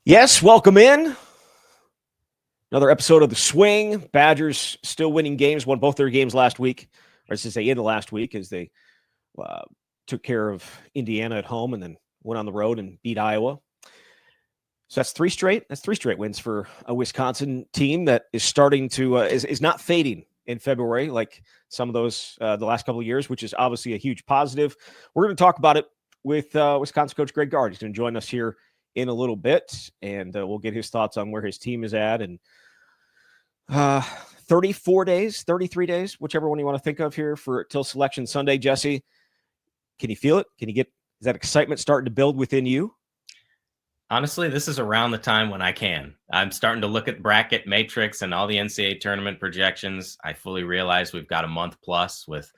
Yes, welcome in. Another episode of The Swing. Badgers still winning games, won both their games last week, or I should say in the last week, as they took care of Indiana at home and then went on the road and beat Iowa. So that's three straight. That's three straight wins for a Wisconsin team that is starting to is not fading in February like some of those the last couple of years, which is obviously a huge positive. We're going to talk about it with Wisconsin coach Greg Gard. He's going to join us here in a little bit, and we'll get his thoughts on where his team is at. And 34 days, 33 days, whichever one you want to think of here for till Selection Sunday. Jesse, can you feel it? Is that excitement starting to build within you? Honestly, this is around the time when I can. I'm starting to look at bracket matrix and all the NCAA tournament projections. I fully realize we've got a month plus with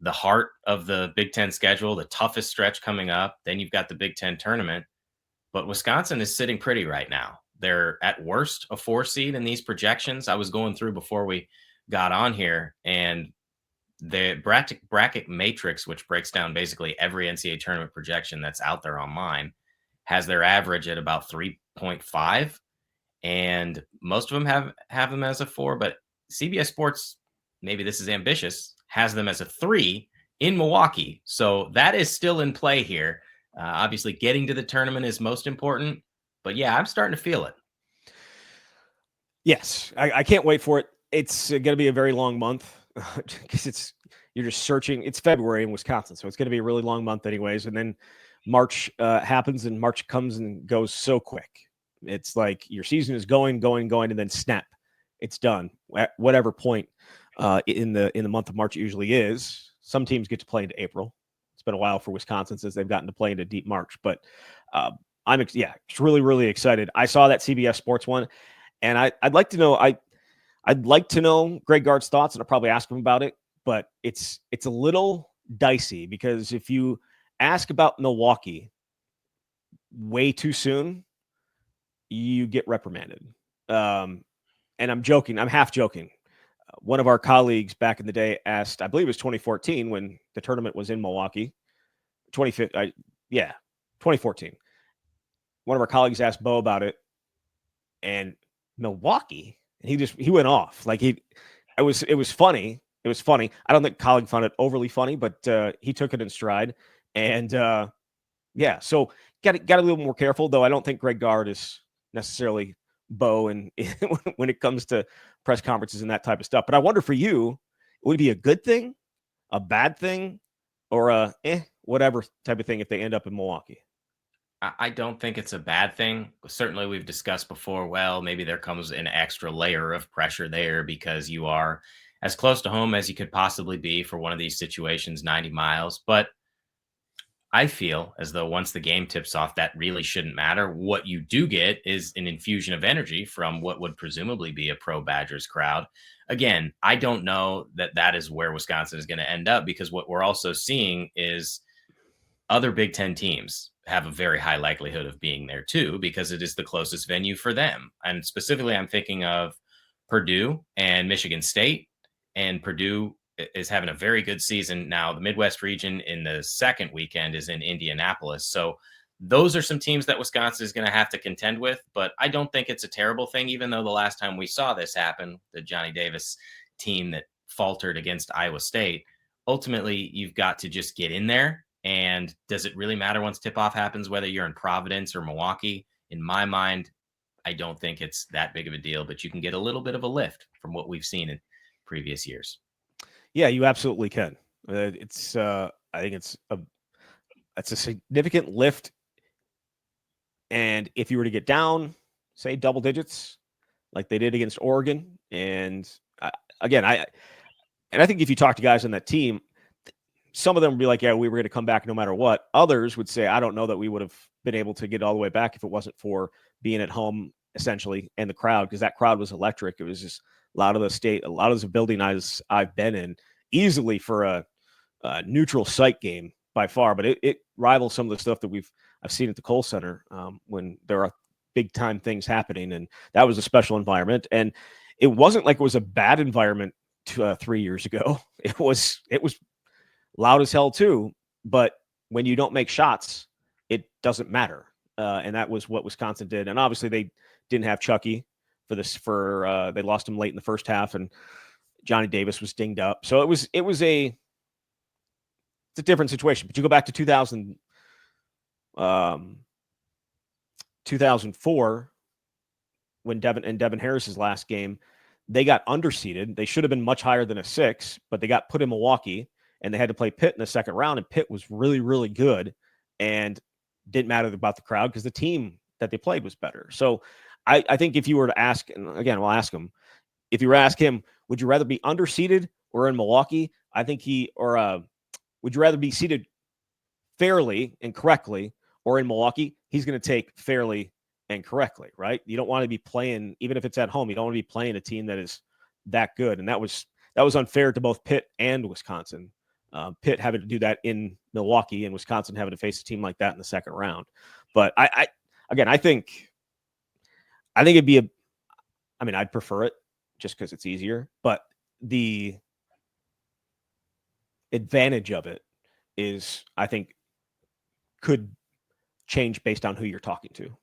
the heart of the Big Ten schedule, the toughest stretch coming up. Then you've got the Big Ten tournament. But Wisconsin is sitting pretty right now. They're at worst a 4 seed in these projections. I was going through before we got on here, and the bracket matrix, which breaks down basically every NCAA tournament projection that's out there online, has their average at about 3.5, and most of them have them as a 4. But CBS Sports, maybe this is ambitious, has them as a 3 in Milwaukee. So that is still in play here. Obviously, getting to the tournament is most important. But yeah, I'm starting to feel it. Yes, I can't wait for it. It's going to be a very long month because you're just searching. It's February in Wisconsin, so it's going to be a really long month anyways. And then March happens, and March comes and goes so quick. It's like your season is going, and then snap, it's done. At whatever point in the month of March it usually is. Some teams get to play into April. It's been a while for Wisconsin since they've gotten to play into deep March, but I'm really, really excited. I saw that CBS Sports one, and I'd like to know I'd like to know Greg Gard's thoughts, and I'll probably ask him about it. But it's a little dicey because if you ask about Milwaukee way too soon, you get reprimanded. And I'm joking. I'm half joking. One of our colleagues back in the day asked, I believe it was 2014 when the tournament was in Milwaukee. 2014. One of our colleagues asked Bo about it, and Milwaukee, and he went off. Like it was funny. It was funny. I don't think colleague found it overly funny, but he took it in stride. And so got to be a little more careful, though. I don't think Greg Gard is necessarily Bo and when it comes to press conferences and that type of stuff. But I wonder for you, would it be a good thing, a bad thing, or a whatever type of thing if they end up in Milwaukee? I don't think it's a bad thing. Certainly, we've discussed before, well, maybe there comes an extra layer of pressure there because you are as close to home as you could possibly be for one of these situations, 90 miles. But I feel as though once the game tips off, that really shouldn't matter. What you do get is an infusion of energy from what would presumably be a pro Badgers crowd. Again, I don't know that that is where Wisconsin is going to end up, because what we're also seeing is other Big Ten teams have a very high likelihood of being there too, because it is the closest venue for them. And specifically, I'm thinking of Purdue and Michigan State. And Purdue is having a very good season. Now, the Midwest region in the second weekend is in Indianapolis. So those are some teams that Wisconsin is going to have to contend with. But I don't think it's a terrible thing, even though the last time we saw this happen, the Johnny Davis team that faltered against Iowa State, ultimately, you've got to just get in there. And does it really matter once tip-off happens, whether you're in Providence or Milwaukee? In my mind, I don't think it's that big of a deal, but you can get a little bit of a lift from what we've seen in previous years. Yeah, you absolutely can. I think it's a significant lift. And if you were to get down, say double digits, like they did against Oregon, and I think if you talk to guys on that team, some of them would be like, yeah, we were going to come back no matter what. Others would say, I don't know that we would have been able to get all the way back if it wasn't for being at home, essentially, and the crowd, because that crowd was electric. It was just a lot of the building I've been in, easily for a neutral site game by far, but it rivals some of the stuff that I've seen at the Kohl Center when there are big time things happening, and that was a special environment. And it wasn't like it was a bad environment 3 years ago. It was loud as hell too, but when you don't make shots, it doesn't matter. and that was what Wisconsin did. And obviously they didn't have Chucky for this. They lost him late in the first half, and Johnny Davis was dinged up. So it's a different situation. But you go back to 2004 when Devin Harris's last game, they got underseeded. They should have been much higher than a 6, but they got put in Milwaukee, and they had to play Pitt in the second round, and Pitt was really, really good, and didn't matter about the crowd because the team that they played was better. So I think if you were to ask, and again, we'll ask him, if you were to ask him, would you rather be underseeded or in Milwaukee? I think would you rather be seated fairly and correctly or in Milwaukee? He's going to take fairly and correctly, right? You don't want to be playing, even if it's at home, you don't want to be playing a team that is that good. And that was unfair to both Pitt and Wisconsin. Pitt having to do that in Milwaukee and Wisconsin having to face a team like that in the second round. But I think it'd be I'd prefer it just because it's easier, but the advantage of it is, I think, could change based on who you're talking to.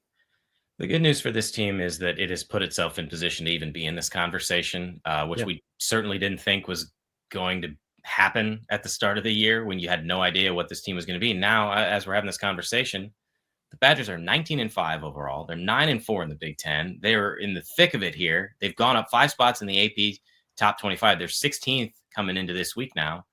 The good news for this team is that it has put itself in position to even be in this conversation, which we certainly didn't think was going to happen at the start of the year when you had no idea what this team was going to be. Now, as we're having this conversation, the Badgers are 19-5 overall. They're 9-4 in the Big Ten. They're in the thick of it here. They've gone up 5 spots in the AP top 25. They're 16th coming into this week now,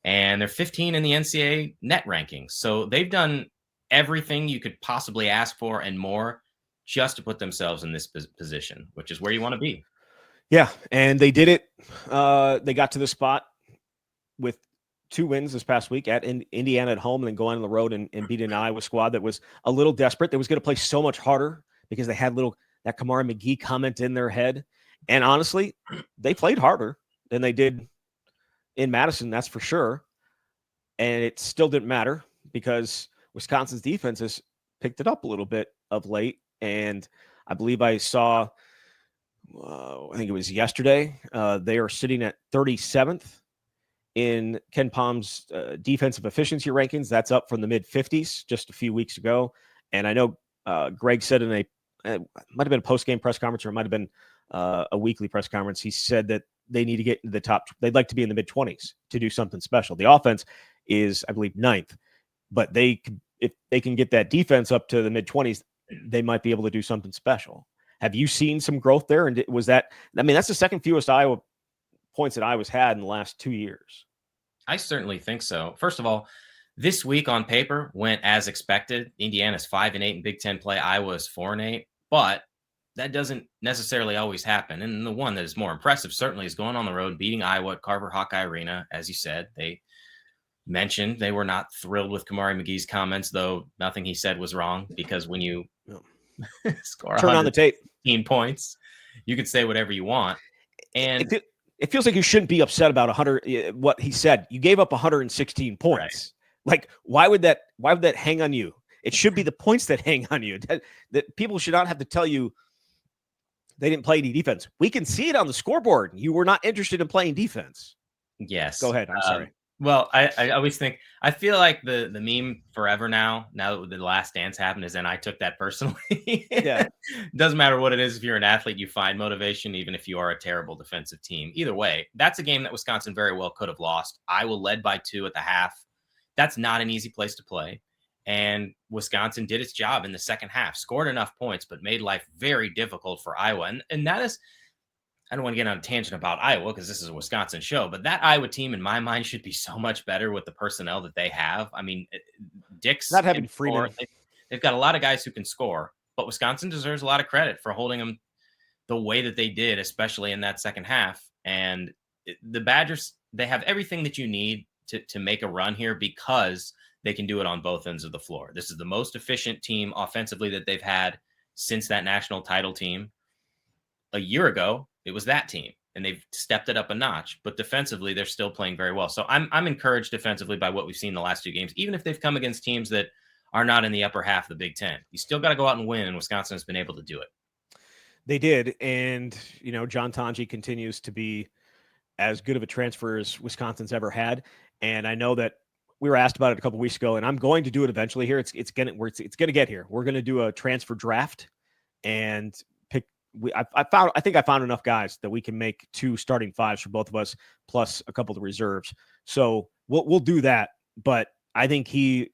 and they're 15 in the NCAA net rankings. So they've done everything you could possibly ask for and more just to put themselves in this position, which is where you want to be. Yeah, and they did it. They got to the spot with 2 wins this past week at Indiana at home, and then going on the road and beat an Iowa squad that was a little desperate. That was going to play so much harder because they had that Kamari McGee comment in their head. And honestly, they played harder than they did in Madison, that's for sure. And it still didn't matter because Wisconsin's defense has picked it up a little bit of late. And I believe I saw, I think it was yesterday, they are sitting at 37th in Ken Palm's defensive efficiency rankings. That's up from the mid-50s just a few weeks ago. And I know Greg said it might have been a post-game press conference, or it might have been a weekly press conference. He said that they need to get into the top. They'd like to be in the mid-20s to do something special. The offense is, I believe, 9th. But if they can get that defense up to the mid-20s, they might be able to do something special. Have you seen some growth there? And was that, that's the second fewest Iowa points that Iowa's had in the last 2 years. I certainly think so. First of all, this week on paper went as expected. Indiana's 5-8 in Big Ten play. Iowa's 4-8, but that doesn't necessarily always happen. And the one that is more impressive certainly is going on the road, beating Iowa at Carver Hawkeye Arena. As you said, they mentioned they were not thrilled with Kamari McGee's comments, though nothing he said was wrong, because when you score turn on the tape 15 points, you could say whatever you want. And it feels like you shouldn't be upset about 100. What he said, you gave up 116 points. Right. Like, why would that hang on you? It should be the points that hang on you. That people should not have to tell you they didn't play any defense. We can see it on the scoreboard. You were not interested in playing defense. Yes. Go ahead. I'm sorry. Well, I always think, I feel like the meme forever now that the Last Dance happened is, and I took that personally. Yeah. Doesn't matter what it is. If you're an athlete, you find motivation, even if you are a terrible defensive team. Either way, that's a game that Wisconsin very well could have lost. Iowa led by 2 at the half. That's not an easy place to play. And Wisconsin did its job in the second half, scored enough points, but made life very difficult for Iowa. And that is, I don't want to get on a tangent about Iowa because this is a Wisconsin show, but that Iowa team, in my mind, should be so much better with the personnel that they have. I mean, Dick's not having Freeman. They've got a lot of guys who can score, but Wisconsin deserves a lot of credit for holding them the way that they did, especially in that second half. And the Badgers, they have everything that you need to make a run here because they can do it on both ends of the floor. This is the most efficient team offensively that they've had since that national title team. A year ago, it was that team, and they've stepped it up a notch. But defensively, they're still playing very well. So I'm encouraged defensively by what we've seen the last 2 games, even if they've come against teams that are not in the upper half of the Big Ten. You still got to go out and win, and Wisconsin has been able to do it. They did, and John Tonje continues to be as good of a transfer as Wisconsin's ever had. And I know that we were asked about it a couple weeks ago, and I'm going to do it eventually here. It's gonna get here. We're gonna do a transfer draft and pick. I think I found enough guys that we can make 2 starting 5s for both of us, plus a couple of reserves. So we'll do that. But I think he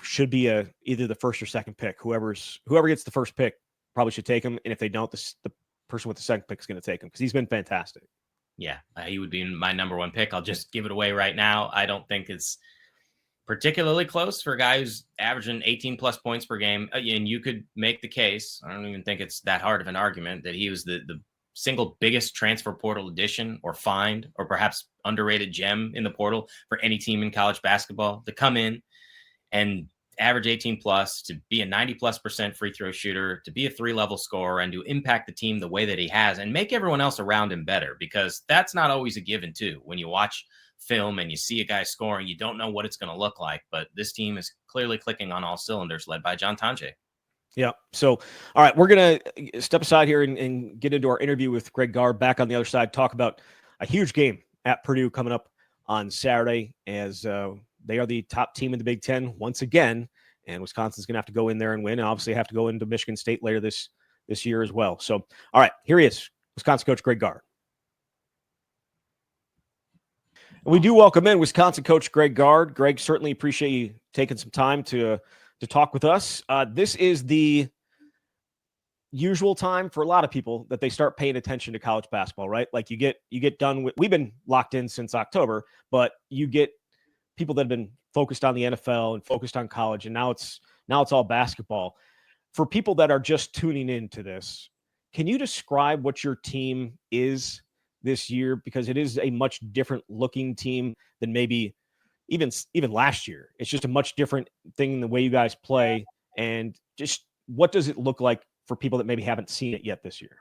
should be either the first or second pick. Whoever gets the first pick probably should take him. And if they don't, the person with the second pick is going to take him because he's been fantastic. Yeah, he would be my number 1 pick. I'll just give it away right now. I don't think it's particularly close for a guy who's averaging 18 plus points per game. And you could make the case, I don't even think it's that hard of an argument, that he was the single biggest transfer portal addition or find or perhaps underrated gem in the portal for any team in college basketball to come in and average 18 plus, to be a 90+% free throw shooter, to be a 3-level scorer, and to impact the team the way that he has and make everyone else around him better, because that's not always a given too. When you watch film and you see a guy scoring, you don't know what it's going to look like, but this team is clearly clicking on all cylinders, led by John Tonje. Yeah. So, all right, we're going to step aside here and get into our interview with Greg Gard. Back on the other side, talk about a huge game at Purdue coming up on Saturday, as they are the top team in the Big Ten once again, and Wisconsin's going to have to go in there and win, and obviously have to go into Michigan State later this year as well. So, all right, here he is, Wisconsin coach Greg Gard. And we do welcome in Wisconsin coach Greg Gard. Greg, certainly appreciate you taking some time to talk with us. This is the usual time for a lot of people that they start paying attention to college basketball, right? Like you get done with, we've been locked in since October, but you get people that have been focused on the NFL and focused on college, and now it's all basketball. For people that are just tuning into this, can you describe what your team is this year? Because it is a much different looking team than maybe even last year. It's just a much different thing in the way you guys play, and just what does it look like for people that maybe haven't seen it yet this year?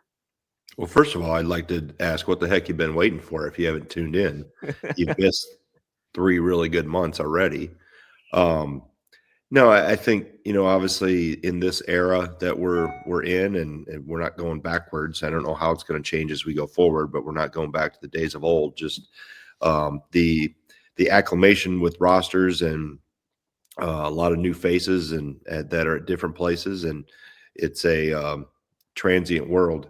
Well, first of all, I'd like to ask what the heck you've been waiting for if you haven't tuned in. You've missed 3 really good months already. No, I think, obviously in this era that we're in, and we're not going backwards. I don't know how it's going to change as we go forward, but we're not going back to the days of old. Just the acclimation with rosters and a lot of new faces and that are at different places, and it's a transient world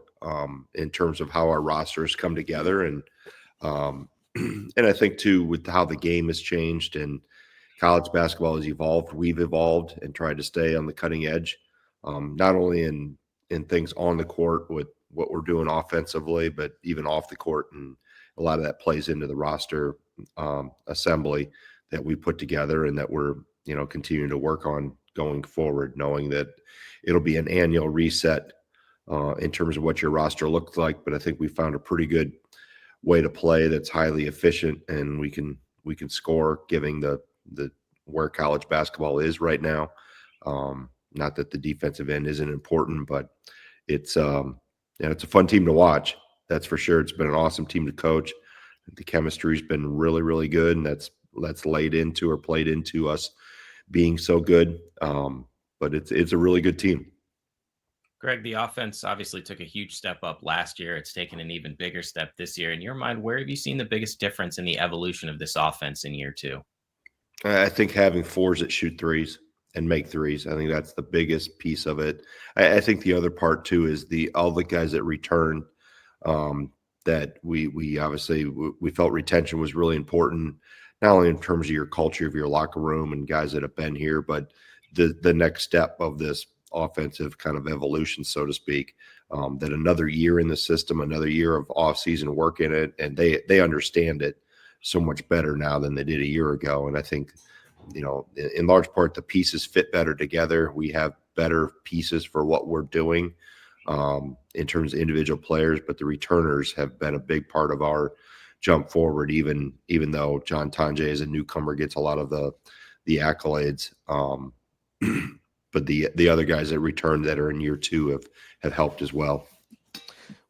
in terms of how our rosters come together, and I think too with how the game has changed and college basketball has evolved. We've evolved and tried to stay on the cutting edge, not only in things on the court with what we're doing offensively, but even off the court, and a lot of that plays into the roster assembly that we put together and that we're continuing to work on going forward, knowing that it'll be an annual reset in terms of what your roster looks like. But I think we found a pretty good way to play that's highly efficient, and we can score, giving the where college basketball is right now. Not that the defensive end isn't important, but it's a fun team to watch. That's for sure. It's been an awesome team to coach. The chemistry's been really, really good, and that's played into us being so good. But it's a really good team. Greg, the offense obviously took a huge step up last year. It's taken an even bigger step this year. In your mind, where have you seen the biggest difference in the evolution of this offense in year 2? I think having 4s that shoot 3s and make 3s. I think that's the biggest piece of it. I think the other part too is all the guys that return. That we obviously felt retention was really important, not only in terms of your culture of your locker room and guys that have been here, but the next step of this offensive kind of evolution, so to speak. That another year in the system, another year of off-season work in it, and they understand it so much better now than they did a year ago. And I think, in large part, the pieces fit better together. We have better pieces for what we're doing in terms of individual players, but the returners have been a big part of our jump forward, even though John Tonje as a newcomer gets a lot of the accolades. But the other guys that returned that are in year 2 have helped as well.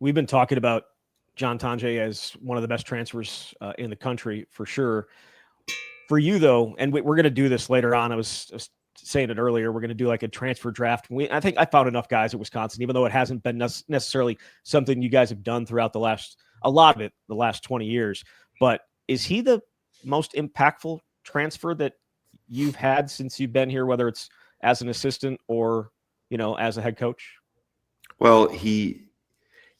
We've been talking about John Tonje as one of the best transfers in the country for sure. For you though, and we're going to do this later on. I was saying it earlier. We're going to do like a transfer draft. I think I found enough guys at Wisconsin, even though it hasn't been necessarily something you guys have done throughout the last 20 years. But is he the most impactful transfer that you've had since you've been here, whether it's as an assistant or, as a head coach? Well, he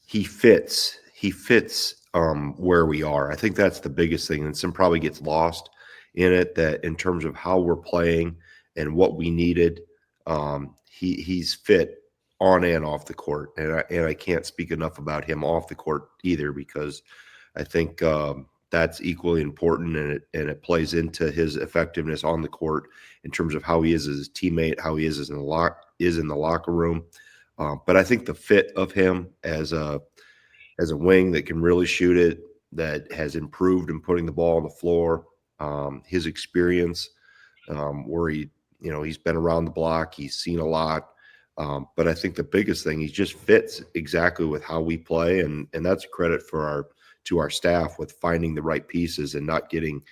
fits. He fits where we are. I think that's the biggest thing, and some probably gets lost in it, that in terms of how we're playing and what we needed, he's fit on and off the court, and I can't speak enough about him off the court either, because I think that's equally important, and it plays into his effectiveness on the court in terms of how he is as a teammate, how he is in the locker room. But I think the fit of him as a wing that can really shoot it, that has improved in putting the ball on the floor, his experience, where he's been around the block, he's seen a lot. But I think the biggest thing, he just fits exactly with how we play, and that's a credit to our staff with finding the right pieces and not getting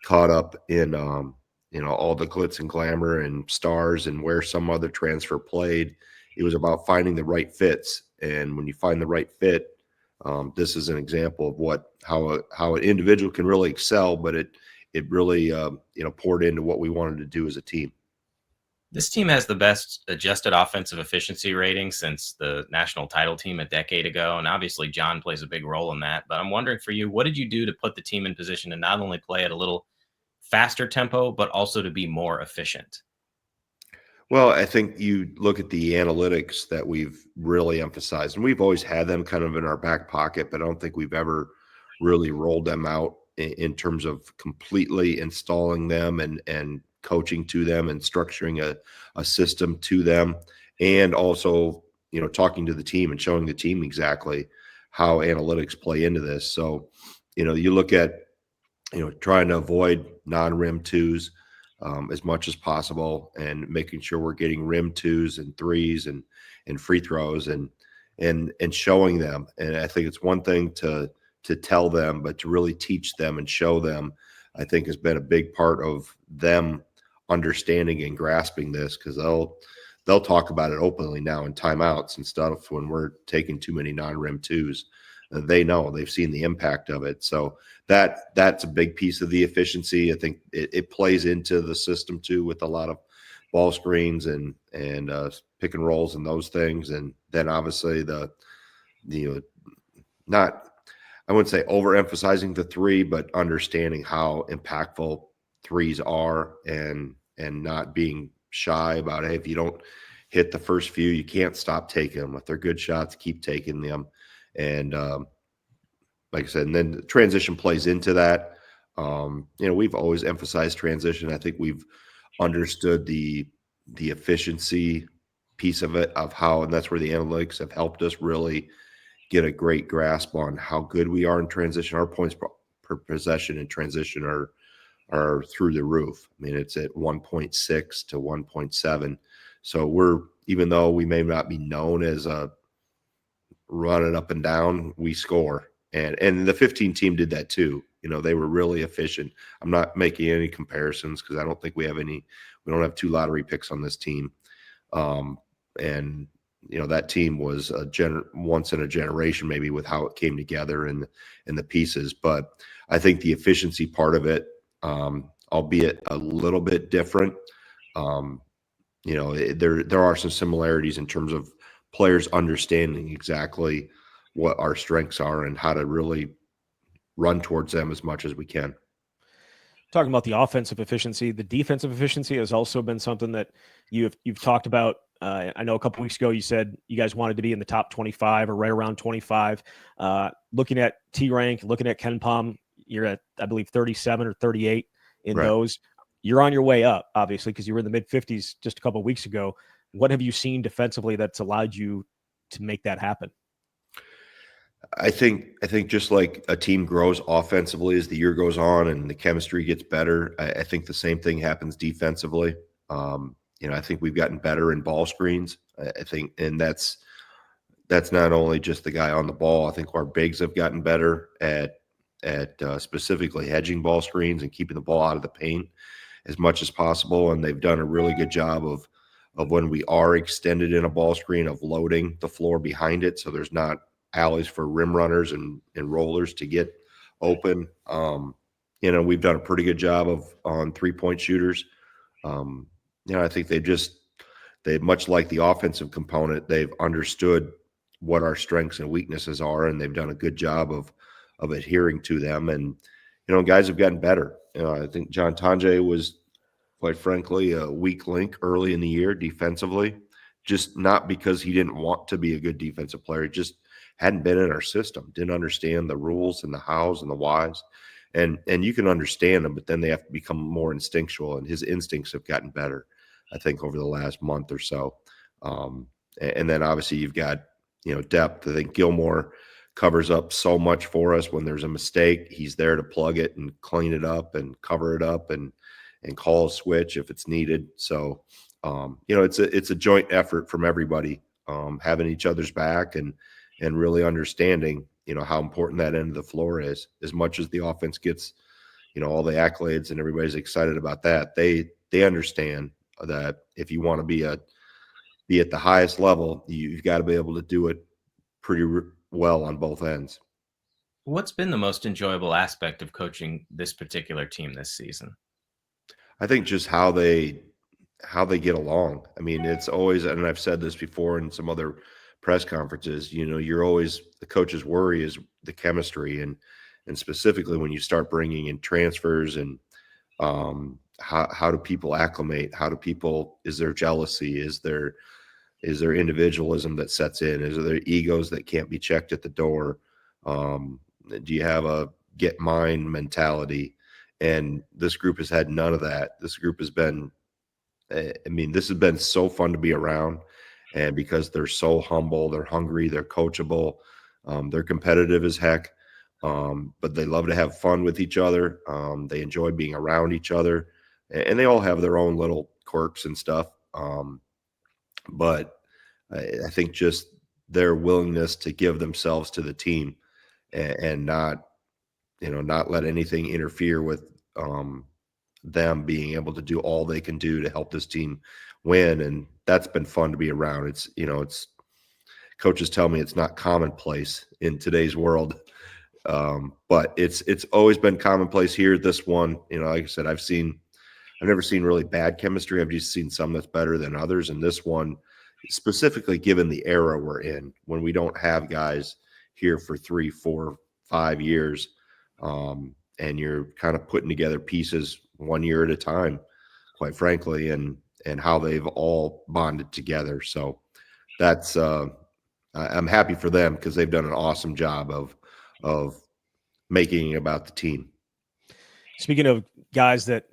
caught up in all the glitz and glamour and stars and where some other transfer played. It was about finding the right fits, and when you find the right fit, this is an example of how an individual can really excel, but it really poured into what we wanted to do as a team. This team has the best adjusted offensive efficiency rating since the national title team a decade ago, and obviously John plays a big role in that. But I'm wondering for you, what did you do to put the team in position to not only play at a little faster tempo, but also to be more efficient? Well, I think you look at the analytics that we've really emphasized, and we've always had them kind of in our back pocket, but I don't think we've ever really rolled them out in terms of completely installing them and coaching to them and structuring a system to them, and also talking to the team and showing the team exactly how analytics play into this. So you look at trying to avoid non-rim twos as much as possible, and making sure we're getting rim twos and threes and free throws and showing them. And I think it's one thing to tell them, but to really teach them and show them, I think, has been a big part of them understanding and grasping this, because they'll talk about it openly now in timeouts and stuff when we're taking too many non-rim twos. They know, they've seen the impact of it. So that's a big piece of the efficiency. I think it plays into the system too, with a lot of ball screens and pick and rolls and those things. And then obviously not, I wouldn't say overemphasizing the three, but understanding how impactful threes are, and not being shy about, hey, if you don't hit the first few, you can't stop taking them. If they're good shots, keep taking them. And like I said, and then the transition plays into that. We've always emphasized transition. I think we've understood the efficiency piece of it, of how, and that's where the analytics have helped us really get a great grasp on how good we are in transition. Our points per possession in transition are through the roof. I mean, it's at 1.6 to 1.7. So even though we may not be known as a run it up and down, we score. And the 15 team did that too. They were really efficient. I'm not making any comparisons, because I don't think we don't have 2 lottery picks on this team. And that team was once in a generation, maybe, with how it came together and the pieces. But I think the efficiency part of it, albeit a little bit different, there are some similarities in terms of players understanding exactly what our strengths are and how to really run towards them as much as we can. Talking about the offensive efficiency, the defensive efficiency has also been something that you've talked about. I know a couple weeks ago you said you guys wanted to be in the top 25 or right around 25. Looking at T-Rank, looking at KenPom, you're at, I believe, 37 or 38 in those. You're on your way up, obviously, because you were in the mid-50s just a couple of weeks ago. What have you seen defensively that's allowed you to make that happen? I think just like a team grows offensively as the year goes on and the chemistry gets better, I think the same thing happens defensively. I think we've gotten better in ball screens. I think, and that's not only just the guy on the ball. I think our bigs have gotten better at specifically hedging ball screens and keeping the ball out of the paint as much as possible. And they've done a really good job of when we are extended in a ball screen, of loading the floor behind it, so there's not alleys for rim runners and rollers to get open. we've done a pretty good job on 3-point shooters. I think they much like the offensive component, they've understood what our strengths and weaknesses are, and they've done a good job of adhering to them. And, guys have gotten better. I think John Tonje was, quite frankly, a weak link early in the year defensively, just not because he didn't want to be a good defensive player. Just hadn't been in our system, didn't understand the rules and the hows and the whys. And you can understand them, but then they have to become more instinctual, and his instincts have gotten better, I think, over the last month or so. And then obviously you've got, depth. I think Gilmore covers up so much for us. When there's a mistake, he's there to plug it and clean it up and cover it up and call a switch if it's needed. So, it's a joint effort from everybody, having each other's back and really understanding, how important that end of the floor is. As much as the offense gets, all the accolades and everybody's excited about that, they understand that if you want to be at the highest level, you've got to be able to do it pretty well on both ends. What's been the most enjoyable aspect of coaching this particular team this season? I think just how they get along. I mean, it's always, and I've said this before in some other press conferences, you're always, the coach's worry is the chemistry, and specifically when you start bringing in transfers, and how do people acclimate? Is there jealousy? Is there individualism that sets in? Is there egos that can't be checked at the door? Do you have a get mine mentality? And this group has had none of that. This group has been, this has been so fun to be around. And because they're so humble, they're hungry, they're coachable, they're competitive as heck, but they love to have fun with each other. They enjoy being around each other, and they all have their own little quirks and stuff. But I think just their willingness to give themselves to the team and not let anything interfere with them being able to do all they can do to help this team win. And that's been fun to be around. It's coaches tell me it's not commonplace in today's world. But it's always been commonplace here. This one, like I said, I've never seen really bad chemistry. I've just seen some that's better than others. And this one, specifically given the era we're in, when we don't have guys here for 3, 4, 5 years, and you're kind of putting together pieces 1 year at a time, quite frankly, and how they've all bonded together. So that's I'm happy for them, because they've done an awesome job of making it about the team. Speaking of guys that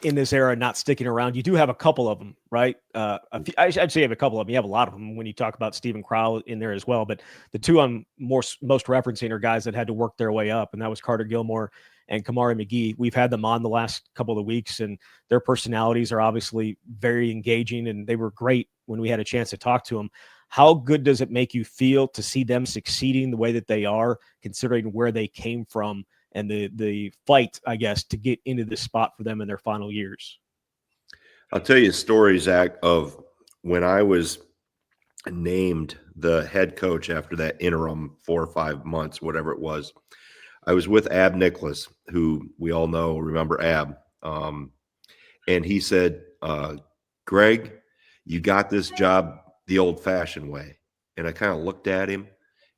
in this era not sticking around, you do have a couple of them, right? I'd say you have a couple of them. You have a lot of them when you talk about Stephen Crowell in there as well. But the two I'm most referencing are guys that had to work their way up, and that was Carter Gilmore and Kamari McGee. We've had them on the last couple of weeks, and their personalities are obviously very engaging, and they were great when we had a chance to talk to them. How good does it make you feel to see them succeeding the way that they are, considering where they came from and the fight, I guess, to get into this spot for them in their final years? I'll tell you a story, Zach, of when I was named the head coach after that interim 4 or 5 months, whatever it was. I was with Ab Nicholas, who we all remember Ab. And he said, Greg, you got this job the old-fashioned way. And I kind of looked at him,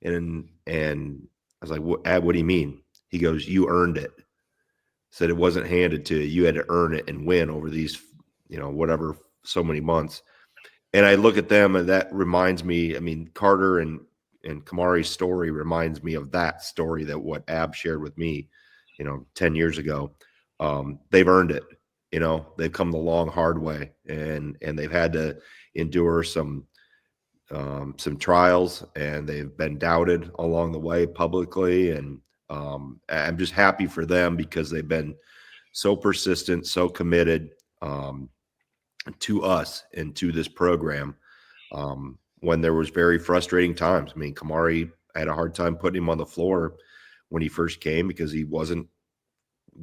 and I was like, Ab, what do you mean? He goes, you earned it. Said it wasn't handed to you. You had to earn it and win over these, whatever, so many months. And I look at them, and that reminds me, Carter and Kamari's story reminds me of that story, that what Ab shared with me, 10 years ago. They've earned it. They've come the long, hard way, and they've had to endure some trials, and they've been doubted along the way publicly. And I'm just happy for them, because they've been so persistent, so committed to us and to this program when there was very frustrating times. Kamari, I had a hard time putting him on the floor when he first came, because he wasn't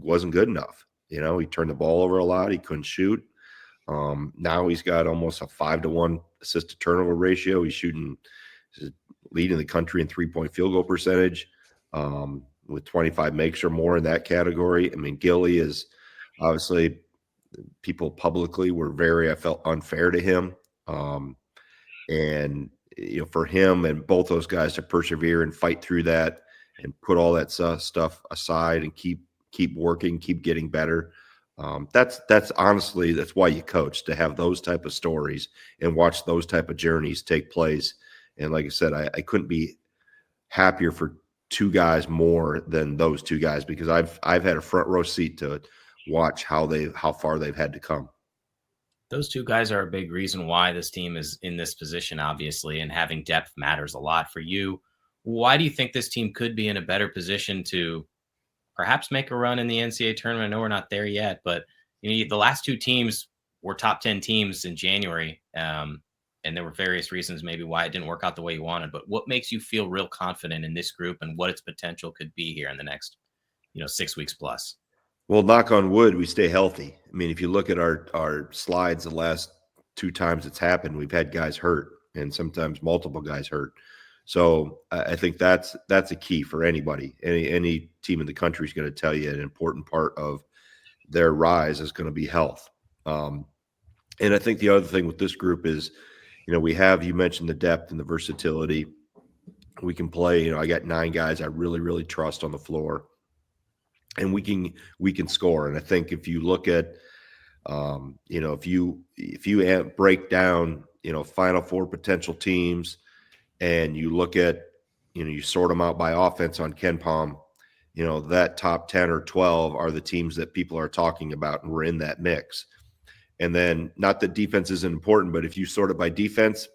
good enough. He turned the ball over a lot. He couldn't shoot. Now he's got almost a 5-to-1 assist to turnover ratio. He's leading the country in 3-point field goal percentage. with 25 makes or more in that category. I mean, Gilly is obviously, people publicly were I felt unfair to him. And, for him and both those guys to persevere and fight through that and put all that stuff aside and keep working, keep getting better. That's honestly, that's why you coach, to have those type of stories and watch those type of journeys take place. And like I said, I couldn't be happier for two guys more than those two guys, because I've had a front row seat to watch how far they've had to come. Those two guys are a big reason why this team is in this position, obviously, and having depth matters a lot for you. Why do you think this team could be in a better position to perhaps make a run in the NCAA tournament? I know we're not there yet, but the last two teams were top 10 teams in January. And there were various reasons maybe why it didn't work out the way you wanted. But what makes you feel real confident in this group and what its potential could be here in the next, 6 weeks plus? Well, knock on wood, we stay healthy. I mean, if you look at our slides, the last two times it's happened, we've had guys hurt, and sometimes multiple guys hurt. So I think that's a key for anybody. Any team in the country is going to tell you an important part of their rise is going to be health. And I think the other thing with this group is, you mentioned the depth and the versatility. We can play. I got 9 guys I really, really trust on the floor. And we can score. And I think if you look at, if you break down, Final Four potential teams, and you look at, you sort them out by offense on KenPom, that top 10 or 12 are the teams that people are talking about, and we're in that mix. And then, not that defense isn't important, but if you sort it by defense,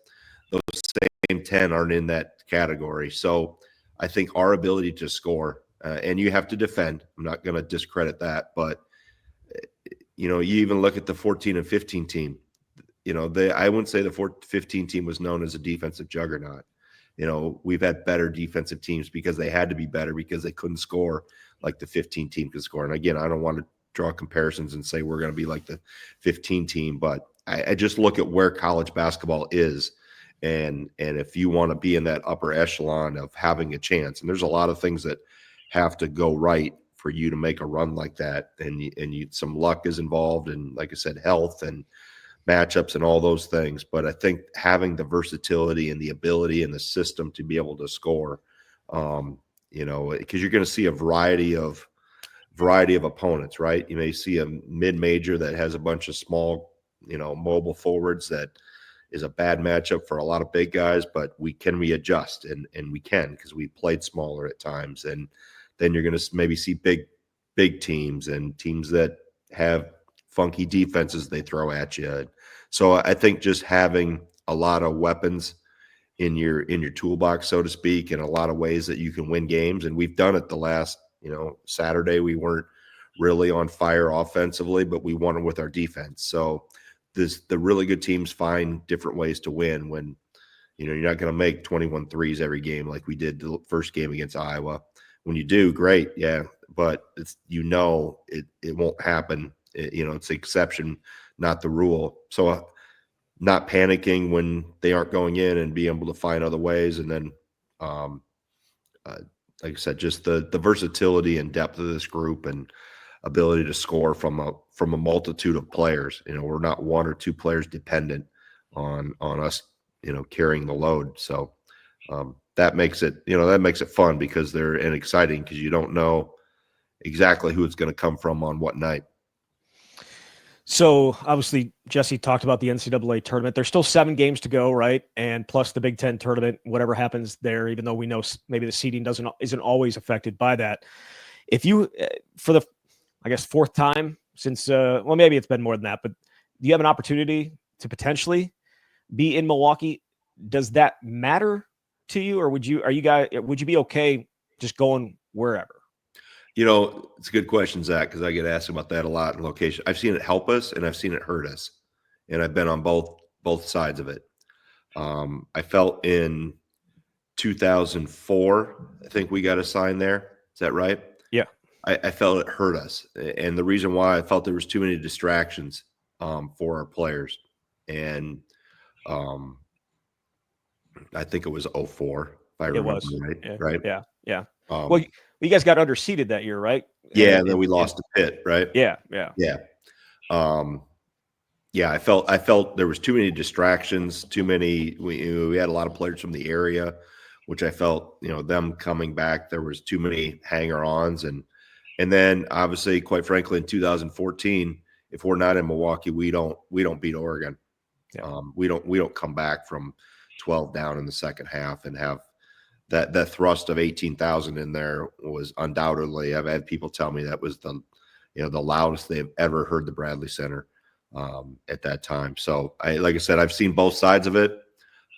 those same 10 aren't in that category. So I think our ability to score, and you have to defend. I'm not going to discredit that, but you even look at the 14 and 15 team. I wouldn't say the 15 team was known as a defensive juggernaut. We've had better defensive teams because they had to be better because they couldn't score like the 15 team could score. And again, I don't want to draw comparisons and say we're going to be like the 15 team, but I just look at where college basketball is. And if you want to be in that upper echelon of having a chance, and there's a lot of things that have to go right for you to make a run like that, and some luck is involved, and like I said, health and matchups and all those things. But I think having the versatility and the ability and the system to be able to score, because you're going to see a variety of opponents, right? You may see a mid-major that has a bunch of small, mobile forwards that is a bad matchup for a lot of big guys, but we can readjust, and we can, because we played smaller at times. And then you're going to maybe see big teams and teams that have funky defenses they throw at you. So I think just having a lot of weapons in your toolbox, so to speak, and a lot of ways that you can win games. And we've done it the last, Saturday. We weren't really on fire offensively, but we won with our defense. So the really good teams find different ways to win when, you're not going to make 21 threes every game like we did the first game against Iowa. When you do, great, yeah, but it's it won't happen. It's the exception, not the rule. So not panicking when they aren't going in and being able to find other ways. And then, like I said, just the versatility and depth of this group and ability to score from a multitude of players. We're not one or two players dependent on us, carrying the load. So that makes it fun because and exciting, because you don't know exactly who it's going to come from on what night. So obviously Jesse talked about the NCAA tournament. There's still 7 games to go, right? And plus the Big Ten tournament, whatever happens there, even though we know maybe the seeding isn't always affected by that. If you, for the, I guess, 4th time since, maybe it's been more than that, but do you have an opportunity to potentially be in Milwaukee? Does that matter to you, or would you be okay just going wherever? It's a good question, Zach, because I get asked about that a lot in location. I've seen it help us and I've seen it hurt us, and I've been on both sides of it. I felt in 2004, I think we got a sign there. Is that right? Yeah. I felt it hurt us, and the reason why, I felt there was too many distractions for our players, and I think it was 04, if I remember right. Yeah. Right? Yeah. Yeah. Um, Well, you guys got underseeded that year, right? yeah, and then we lost to Pitt, right? Yeah. Yeah. Yeah, I felt there was too many distractions, too many. We had a lot of players from the area, which I felt, them coming back, there was too many hanger-ons, and then obviously, quite frankly, in 2014, if we're not in Milwaukee, we don't beat Oregon. Yeah. We don't come back from 12 down in the second half and have that thrust of 18,000 in there was undoubtedly. I've had people tell me that was the loudest they've ever heard the Bradley Center at that time. So like I said, I've seen both sides of it.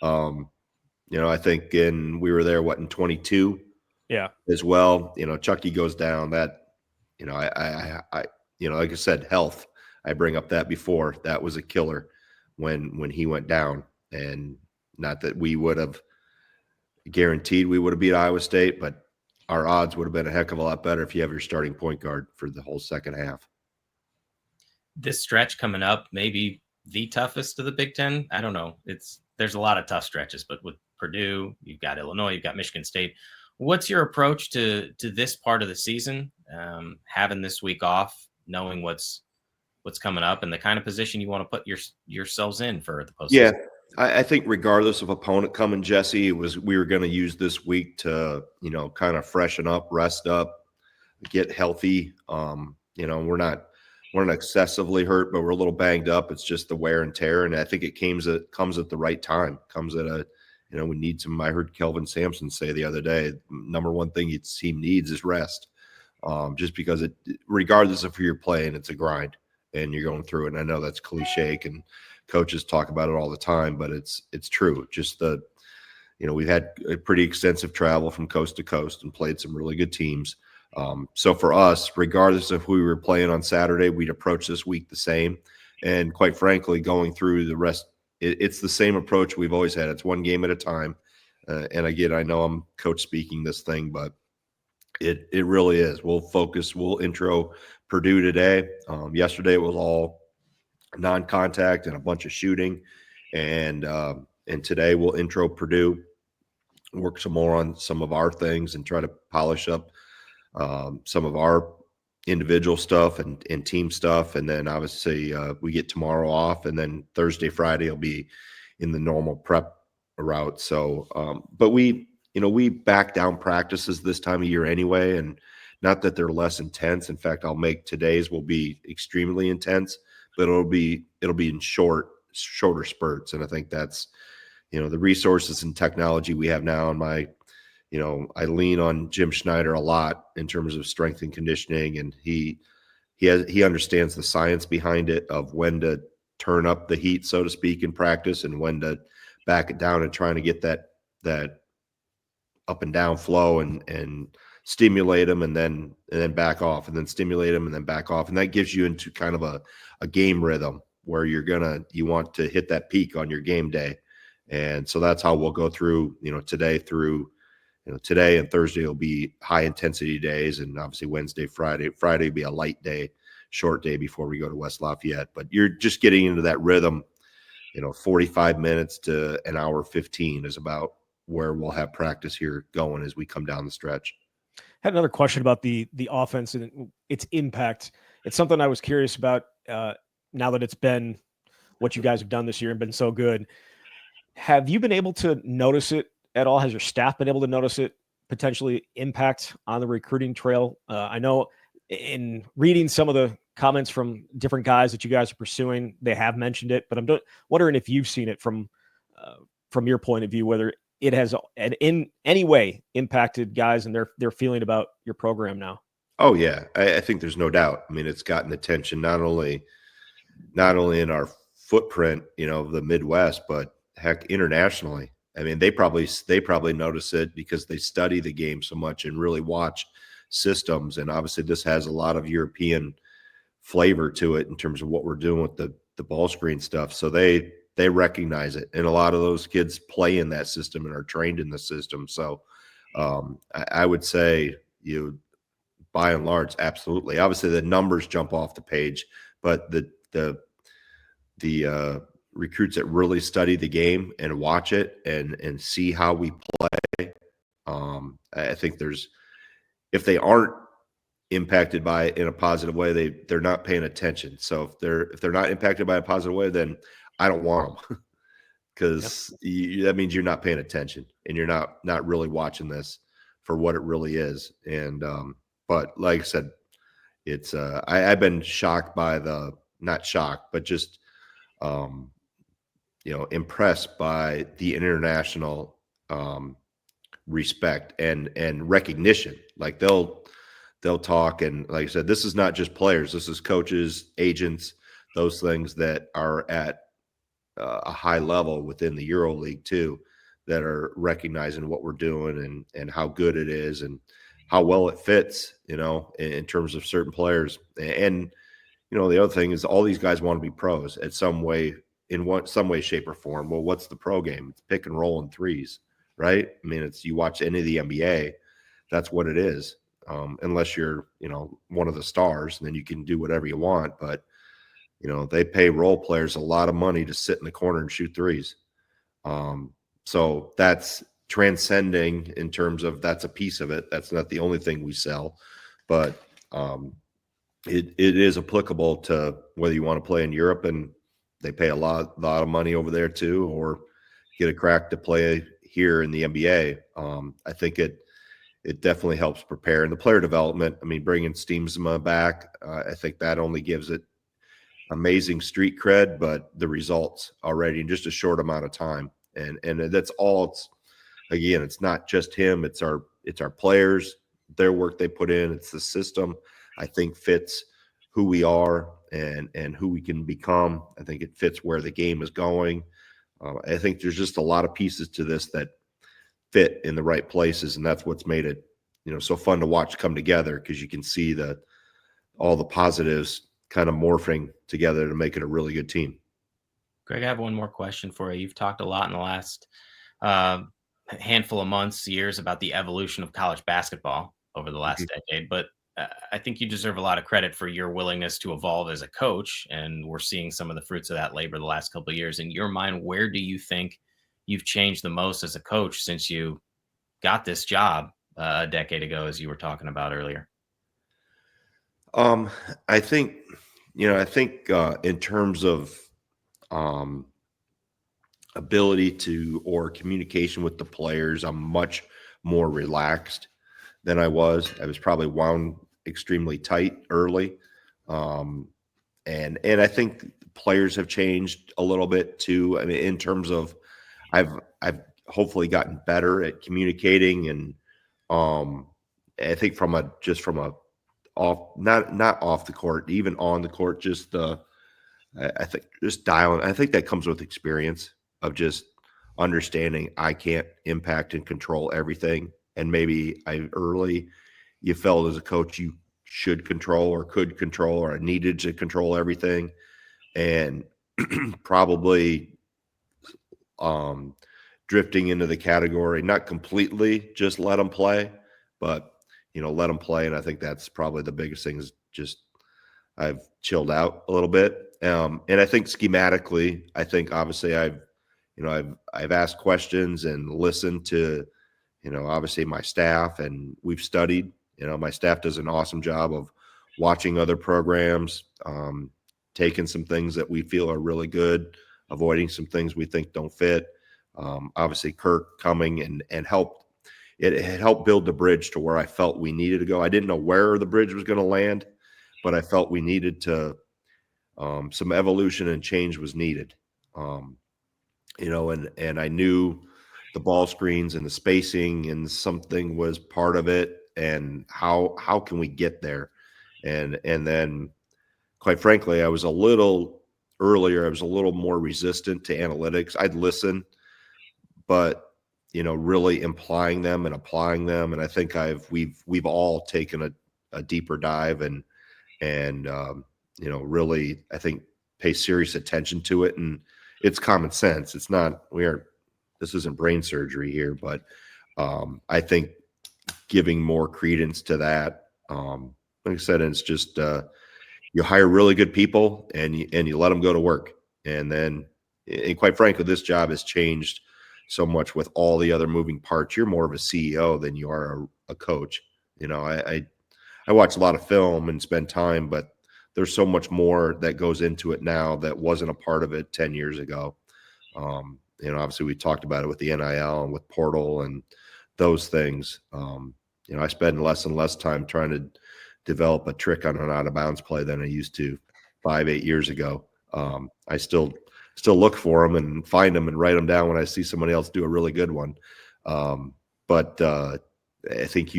I think we were there in 22 as well. Chucky goes down. That I like I said, health. I bring up that before. That was a killer when he went down, and not that we would have guaranteed we would have beat Iowa State, but our odds would have been a heck of a lot better if you have your starting point guard for the whole second half. This stretch coming up, maybe the toughest of the Big Ten. I don't know. There's a lot of tough stretches, but with Purdue, you've got Illinois, you've got Michigan State. What's your approach to this part of the season? Having this week off, knowing what's coming up, and the kind of position you want to put yourselves in for the postseason. Yeah, I think regardless of opponent coming, Jesse, we were going to use this week to kind of freshen up, rest up, get healthy. We're not excessively hurt, but we're a little banged up. It's just the wear and tear, and I think it comes at the right time. Comes at a we need some. I heard Kelvin Sampson say the other day, number one thing each team needs is rest. Just because regardless of who you're playing, it's a grind and you're going through it. And I know that's cliche and coaches talk about it all the time, but it's true. Just we've had a pretty extensive travel from coast to coast and played some really good teams. So for us, regardless of who we were playing on Saturday, we'd approach this week the same. And quite frankly, going through the rest, it's the same approach we've always had. It's one game at a time. And again, I know I'm coach speaking this thing, but it really is. We'll intro Purdue today. Yesterday it was all non-contact and a bunch of shooting. And today we'll intro Purdue, work some more on some of our things and try to polish up some of our individual stuff and team stuff. And then obviously we get tomorrow off, and then Thursday, Friday will be in the normal prep route. So, but we back down practices this time of year anyway, and not that they're less intense. In fact, today's will be extremely intense, but it'll be in shorter spurts. And I think that's, the resources and technology we have now. And I lean on Jim Schneider a lot in terms of strength and conditioning, and he understands the science behind it of when to turn up the heat, so to speak, in practice, and when to back it down and trying to get that up and down flow and stimulate them and then back off, and then stimulate them and then back off. And that gives you into kind of a game rhythm where you want to hit that peak on your game day. And so that's how we'll go through, today and Thursday will be high intensity days. And obviously Wednesday, Friday will be a light day, short day before we go to West Lafayette. But you're just getting into that rhythm, 45 minutes to an hour 15 is about where we'll have practice here going as we come down the stretch. Had another question about the offense and its impact. It's something I was curious about now that it's been what you guys have done this year and been so good. Have you been able to notice it at all? Has your staff been able to notice it potentially impact on the recruiting trail? I know in reading some of the comments from different guys that you guys are pursuing, they have mentioned it, but I'm wondering if you've seen it from your point of view, whether it has in any way impacted guys and their feeling about your program now. Oh yeah, I think there's no doubt. I mean, it's gotten attention not only in our footprint, the Midwest, but heck, internationally. I mean, they probably notice it because they study the game so much and really watch systems. And obviously this has a lot of European flavor to it in terms of what we're doing with the ball screen stuff. So they recognize it. And a lot of those kids play in that system and are trained in the system. So I would say by and large, absolutely. Obviously the numbers jump off the page, but the recruits that really study the game and watch it and see how we play I think if they aren't impacted by it in a positive way, they're not paying attention. So if they're not impacted by a positive way, then I don't want them because that means you're not paying attention and you're not really watching this for what it really is. And but like I said, it's I've been shocked by not shocked, but just impressed by the international respect and recognition. Like they'll talk, and like I said, this is not just players, this is coaches, agents, those things that are at a high level within the Euro League too, that are recognizing what we're doing and how good it is and how well it fits, in terms of certain players. And the other thing is all these guys want to be pros at some way, some way, shape, or form. Well, what's the pro game? It's pick and roll and threes, right? I mean, you watch any of the NBA, that's what it is. Unless you're, one of the stars, and then you can do whatever you want. But, they pay role players a lot of money to sit in the corner and shoot threes. So that's transcending in terms of that's a piece of it. That's not the only thing we sell, but it is applicable to whether you want to play in Europe and they pay a lot of money over there too, or get a crack to play here in the NBA. I think it definitely helps prepare. And the player development, I mean, bringing Steamsma back, I think that only gives it amazing street cred, but the results already in just a short amount of time. And that's all. It's not just him. It's our players, their work they put in. It's the system I think fits who we are and who we can become. I think it fits where the game is going. I think there's just a lot of pieces to this that fit in the right places, and that's what's made it, so fun to watch come together, because you can see all the positives kind of morphing together to make it a really good team. Greg, I have one more question for you. You've talked a lot in the last handful of months, years about the evolution of college basketball over the last decade, but I think you deserve a lot of credit for your willingness to evolve as a coach, and we're seeing some of the fruits of that labor the last couple of years. In your mind, where do you think you've changed the most as a coach since you got this job a decade ago, as you were talking about earlier? I think in terms of ability to or communication with the players, I'm much more relaxed than I was. I was probably wound extremely tight early. And I think players have changed a little bit too. I mean, in terms of I've hopefully gotten better at communicating, and I think from a off, not off the court, even on the court, just I think just dialing. I think that comes with experience of just understanding I can't impact and control everything. And maybe you felt as a coach you should control or could control or needed to control everything, and probably drifting into the category, not completely just let them play, but let them play. And I think that's probably the biggest thing, is just I've chilled out a little bit. And I think schematically, I think obviously I've asked questions and listened to, obviously my staff, and we've studied. My staff does an awesome job of watching other programs, taking some things that we feel are really good, avoiding some things we think don't fit. Obviously Kirk coming and helped. It helped build the bridge to where I felt we needed to go. I didn't know where the bridge was going to land, but I felt we needed to, some evolution and change was needed. And I knew the ball screens and the spacing and something was part of it, and how can we get there? And then quite frankly, I was a little more resistant to analytics. I'd listen, but really implying them and applying them. And I think we've all taken a deeper dive and really, I think, pay serious attention to it. And it's common sense. It's not, this isn't brain surgery here, but I think giving more credence to that, like I said, it's just, you hire really good people and you let them go to work. And then, and quite frankly, this job has changed so much with all the other moving parts. You're more of a CEO than you are a coach. I watch a lot of film and spend time, but there's so much more that goes into it now that wasn't a part of it 10 years ago. Obviously we talked about it with the NIL and with portal and those things. I spend less and less time trying to develop a trick on an out of bounds play than I used to 5-8 years ago. I still look for them and find them and write them down when I see somebody else do a really good one. But I think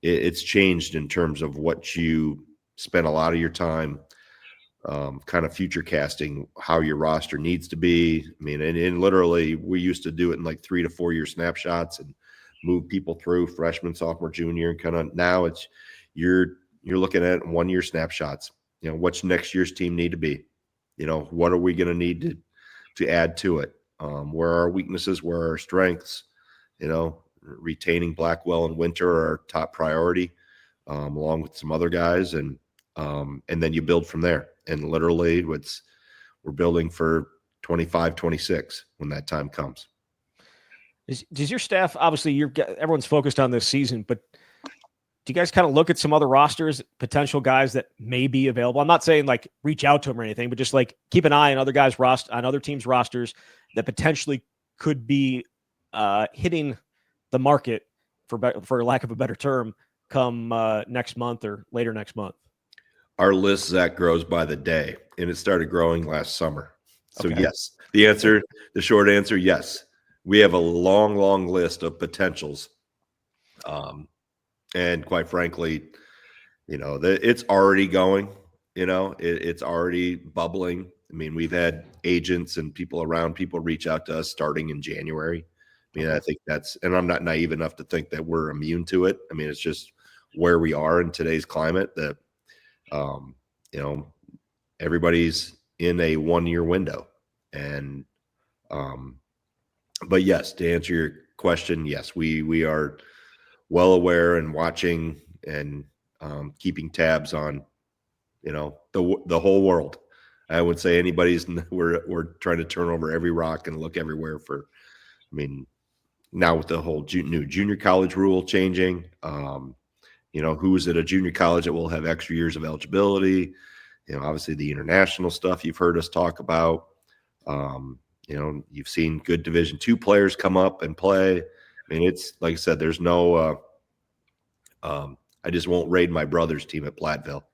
it's changed in terms of what you spend a lot of your time kind of future casting how your roster needs to be. I mean, and literally we used to do it in like 3 to 4 year snapshots and move people through freshman, sophomore, junior, and kind of now it's you're looking at 1 year snapshots. What's next year's team need to be? What are we going to need to add to it? Where are our weaknesses? Where are our strengths? Retaining Blackwell and Winter are our top priority, along with some other guys, and then you build from there. And literally, we're building for 25, 26 when that time comes. Does your staff, obviously, everyone's focused on this season, but do you guys kind of look at some other rosters, potential guys that may be available? I'm not saying like reach out to them or anything, but just like keep an eye on other guys' on other teams' rosters that potentially could be hitting the market, for lack of a better term, come next month or later next month. Our list, Zach, grows by the day, and it started growing last summer. So okay. Yes, the short answer, yes. We have a long, long list of potentials. And quite frankly, it's already going, it's already bubbling. I mean, we've had agents and people reach out to us starting in January. I mean, I think and I'm not naive enough to think that we're immune to it. I mean, it's just where we are in today's climate that, everybody's in a 1 year window. And, but yes, to answer your question, yes, we are well aware and watching and keeping tabs on, the whole world. I would say we're trying to turn over every rock and look everywhere now with the whole new junior college rule changing, who's at a junior college that will have extra years of eligibility, obviously the international stuff you've heard us talk about. You've seen good Division II players come up and play. I mean, it's like I said, there's no I just won't raid my brother's team at Platteville.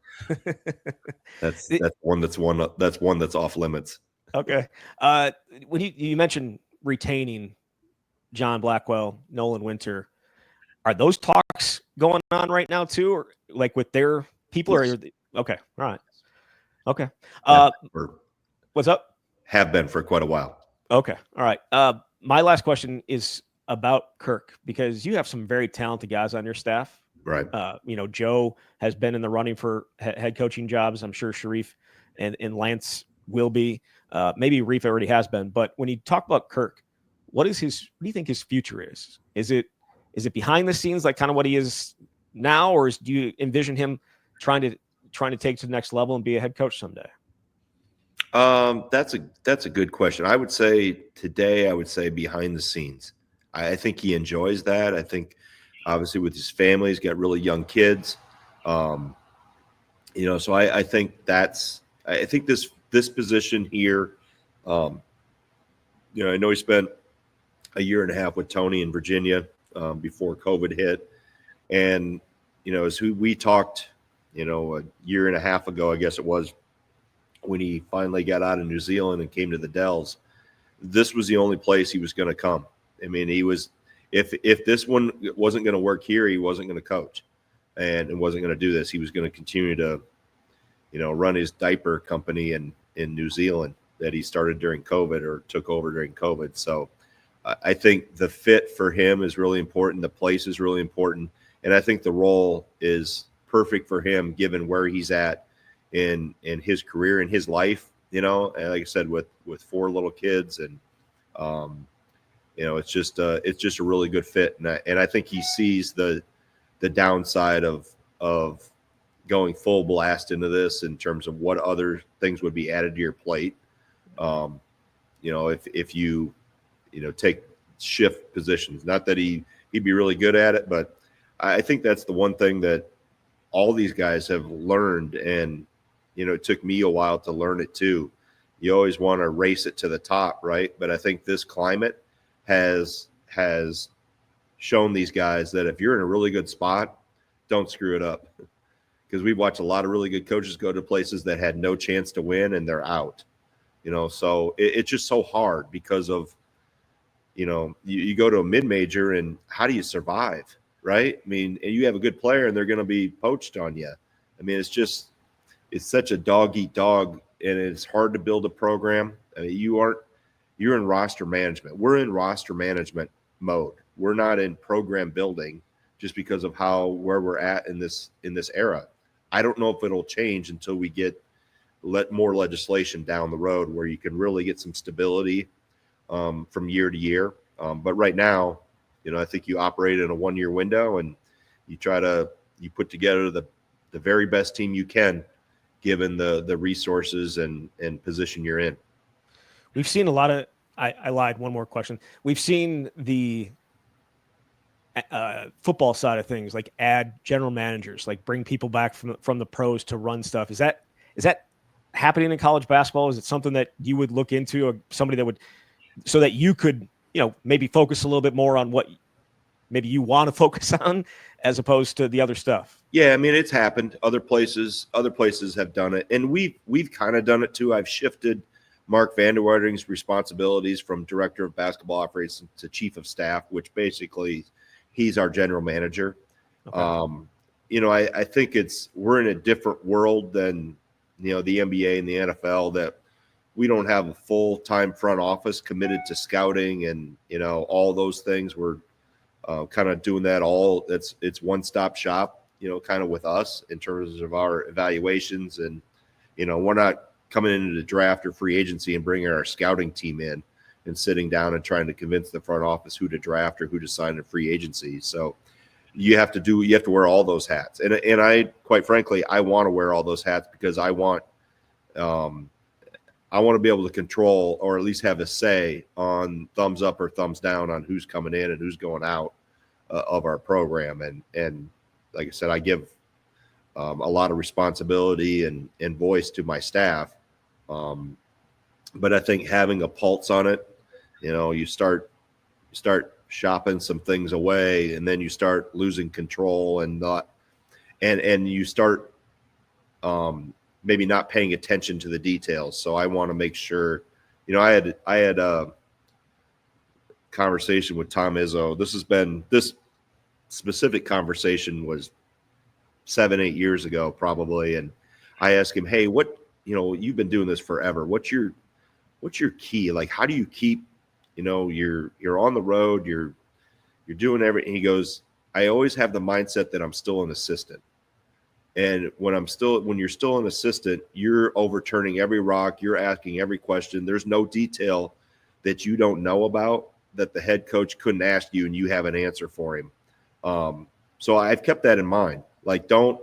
That's one that's off limits. Okay. When you mentioned retaining John Blackwell, Nolan Winter, are those talks going on right now too, or like with their people? Yes. Okay, all right, okay. What's up? Have been for quite a while. Okay, all right. My last question is about Kirk, because you have some very talented guys on your staff. Right. Joe has been in the running for head coaching jobs. I'm sure Sharif and Lance will be. Maybe Reef already has been. But when you talk about Kirk, what do you think his future is? Is it behind the scenes, like kind of what he is now, or do you envision him trying to take to the next level and be a head coach someday? That's a good question. I would say behind the scenes. I think he enjoys that. I think obviously with his family, he's got really young kids. So I think this position here, I know he spent a year and a half with Tony in Virginia before COVID hit. And, as we talked, a year and a half ago, I guess it was, when he finally got out of New Zealand and came to the Dells, this was the only place he was going to come. I mean, if this one wasn't going to work here, he wasn't going to coach and wasn't going to do this. He was going to continue to, run his diaper company in New Zealand that he started during COVID or took over during COVID. So I think the fit for him is really important. The place is really important. And I think the role is perfect for him, given where he's at in his career and his life, and like I said, with 4 little kids and, it's just a really good fit. And I think he sees the downside of going full blast into this in terms of what other things would be added to your plate. If take shift positions. Not that he'd be really good at it, but I think that's the one thing that all these guys have learned. And, it took me a while to learn it too. You always want to race it to the top, right? But I think this climate has shown these guys that if you're in a really good spot, don't screw it up. Because we've watched a lot of really good coaches go to places that had no chance to win and they're out. So it's just so hard because of, you go to a mid-major and how do you survive, right? I mean, you have a good player and they're going to be poached on you. I mean, it's such a dog-eat-dog, and it's hard to build a program. I mean, you're in roster management. We're in roster management mode. We're not in program building just because of where we're at in this era. I don't know if it'll change until we get more legislation down the road where you can really get some stability from year to year. But right now, I think you operate in a 1-year window and you put together the very best team you can, given the resources and position you're in. We've seen a lot of, I lied, one more question. We've seen the football side of things, like add general managers, like bring people back from the pros to run stuff. Is that happening in college basketball? Is it something that you would look into, or somebody that would, so that you could, maybe focus a little bit more on what maybe you want to focus on as opposed to the other stuff? Yeah, I mean, it's happened. Other places have done it, and we've kind of done it too. I've shifted Mark Vanderwarding's responsibilities from director of basketball operations to chief of staff, which basically he's our general manager. Okay. I think we're in a different world than the NBA and the NFL, that we don't have a full-time front office committed to scouting and all those things. We're kind of doing that all. It's one-stop shop. Kind of with us in terms of our evaluations. And, we're not coming into the draft or free agency and bringing our scouting team in and sitting down and trying to convince the front office who to draft or who to sign in free agency. So you have to wear all those hats. And I, quite frankly, I want to wear all those hats because I want to be able to control, or at least have a say on thumbs up or thumbs down on who's coming in and who's going out of our program. And like I said, I give a lot of responsibility and voice to my staff. But I think having a pulse on it, you start shopping some things away, and then you start losing control and you start maybe not paying attention to the details. So I want to make sure, I had a conversation with Tom Izzo. This specific conversation was 7-8 years ago, probably. And I asked him, hey, you've been doing this forever. What's your key? Like, how do you keep, you're on the road, you're doing everything. He goes, I always have the mindset that I'm still an assistant. And when you're still an assistant, you're overturning every rock. You're asking every question. There's no detail that you don't know about that the head coach couldn't ask you and you have an answer for him. So I've kept that in mind. Like, don't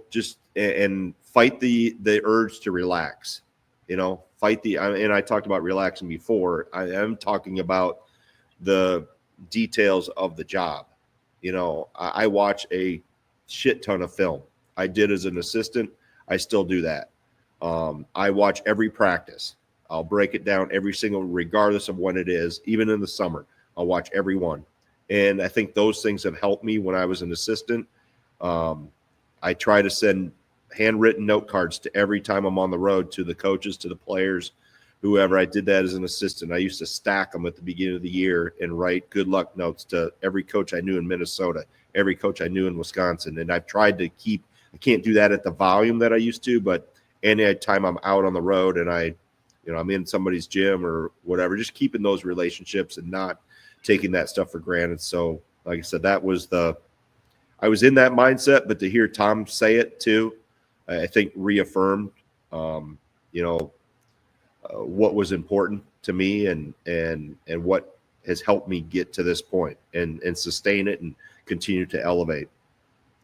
just, and fight the urge to relax, and I talked about relaxing before. I am talking about the details of the job. I watch a shit ton of film. I did as an assistant. I still do that. I watch every practice. I'll break it down every single, regardless of when it is, even in the summer. I'll watch every one. And I think those things have helped me when I was an assistant. I try to send handwritten note cards to every time I'm on the road, to the coaches, to the players, whoever. I did that as an assistant. I used to stack them at the beginning of the year and write good luck notes to every coach I knew in Minnesota, every coach I knew in Wisconsin. And I've tried to keep, I can't do that at the volume that I used to, but any time I'm out on the road and I'm in somebody's gym or whatever, just keeping those relationships and not taking that stuff for granted. So like I said, I was in that mindset, but to hear Tom say it too, I think reaffirmed, what was important to me and what has helped me get to this point and sustain it and continue to elevate.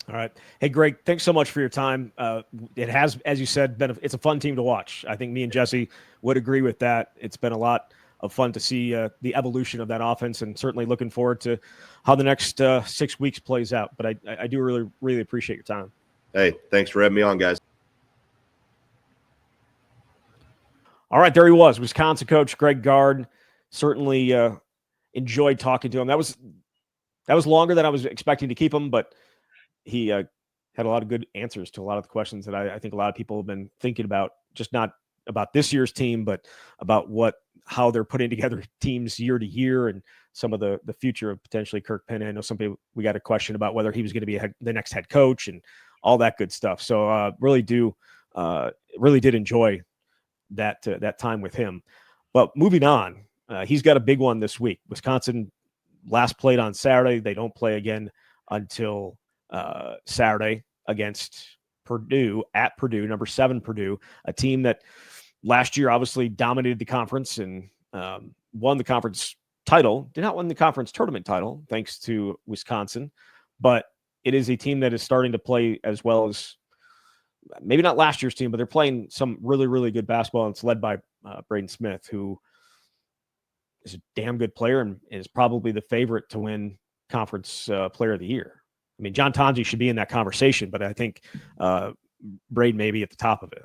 All right. Hey, Greg, thanks so much for your time. It has, as you said, it's a fun team to watch. I think me and Jesse would agree with that. It's been a lot fun to see the evolution of that offense, and certainly looking forward to how the next 6 weeks plays out. But I do really, really appreciate your time. Hey, thanks for having me on, guys. All right, there he was, Wisconsin coach Greg Gard. Certainly enjoyed talking to him. That was longer than I was expecting to keep him, but he had a lot of good answers to a lot of the questions that I think a lot of people have been thinking about, just not about this year's team, but about how they're putting together teams year to year, and some of the future of potentially Kirk Penn. I know some people, we got a question about whether he was going to be the next head coach and all that good stuff. So really did enjoy that time with him. But moving on, he's got a big one this week. Wisconsin last played on Saturday. They don't play again until Saturday against Purdue, at Purdue, number 7 Purdue, a team that last year obviously dominated the conference and won the conference title. Did not win the conference tournament title, thanks to Wisconsin, but it is a team that is starting to play as well as maybe not last year's team, but they're playing some really, really good basketball. And it's led by Braden Smith, who is a damn good player and is probably the favorite to win conference player of the year. I mean, John Tonje should be in that conversation, but I think Braden may be at the top of it.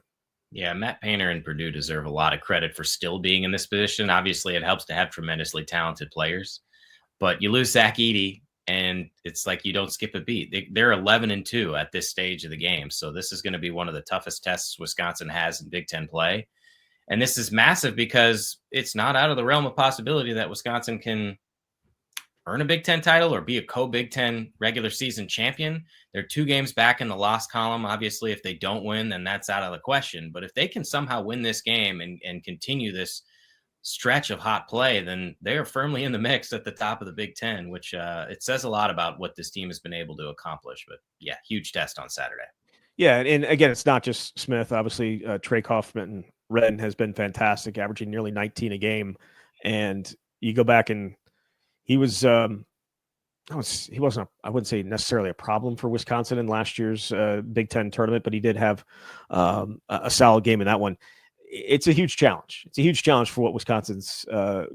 Yeah, Matt Painter and Purdue deserve a lot of credit for still being in this position. Obviously, it helps to have tremendously talented players, but you lose Zach Edey, and it's like you don't skip a beat. They're 11-2 at this stage of the game, so this is going to be one of the toughest tests Wisconsin has in Big Ten play. And this is massive because it's not out of the realm of possibility that Wisconsin can earn a Big Ten title or be a co-Big Ten regular season champion. They're 2 games back in the loss column. Obviously, if they don't win, then that's out of the question. But if they can somehow win this game and continue this stretch of hot play, then they are firmly in the mix at the top of the Big Ten, which it says a lot about what this team has been able to accomplish. But yeah, huge test on Saturday. Yeah, and again, it's not just Smith. Obviously, Trey Kaufman Redden has been fantastic, averaging nearly 19 a game. And you go back and he wasn't, I wouldn't say necessarily a problem for Wisconsin in last year's Big Ten tournament, but he did have a solid game in that one. It's a huge challenge. It's a huge challenge for what Wisconsin's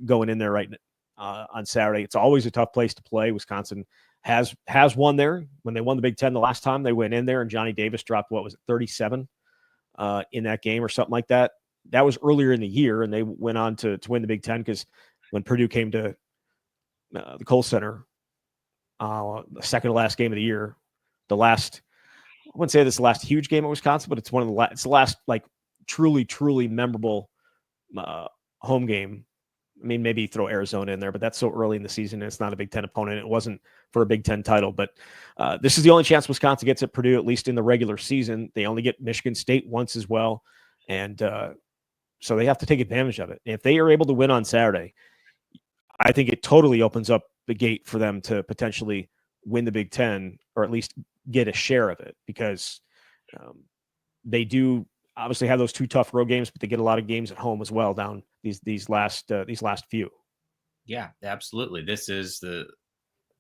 going in there right on Saturday. It's always a tough place to play. Wisconsin has won there. When they won the Big Ten the last time, they went in there and Johnny Davis dropped, 37 in that game or something like that. That was earlier in the year, and they went on to win the Big Ten because when Purdue came to the Kohl Center, the second to last game of the year, I wouldn't say this is the last huge game at Wisconsin, but it's it's the last like truly memorable home game. I mean, maybe throw Arizona in there, but that's so early in the season, and it's not a Big Ten opponent. It wasn't for a Big Ten title, but this is the only chance Wisconsin gets at Purdue, at least in the regular season. They only get Michigan State once as well, and so they have to take advantage of it. And if they are able to win on Saturday, I think it totally opens up the gate for them to potentially win the Big Ten, or at least get a share of it, because they do obviously have those 2 tough road games, but they get a lot of games at home as well down these last few. Yeah, absolutely. This is the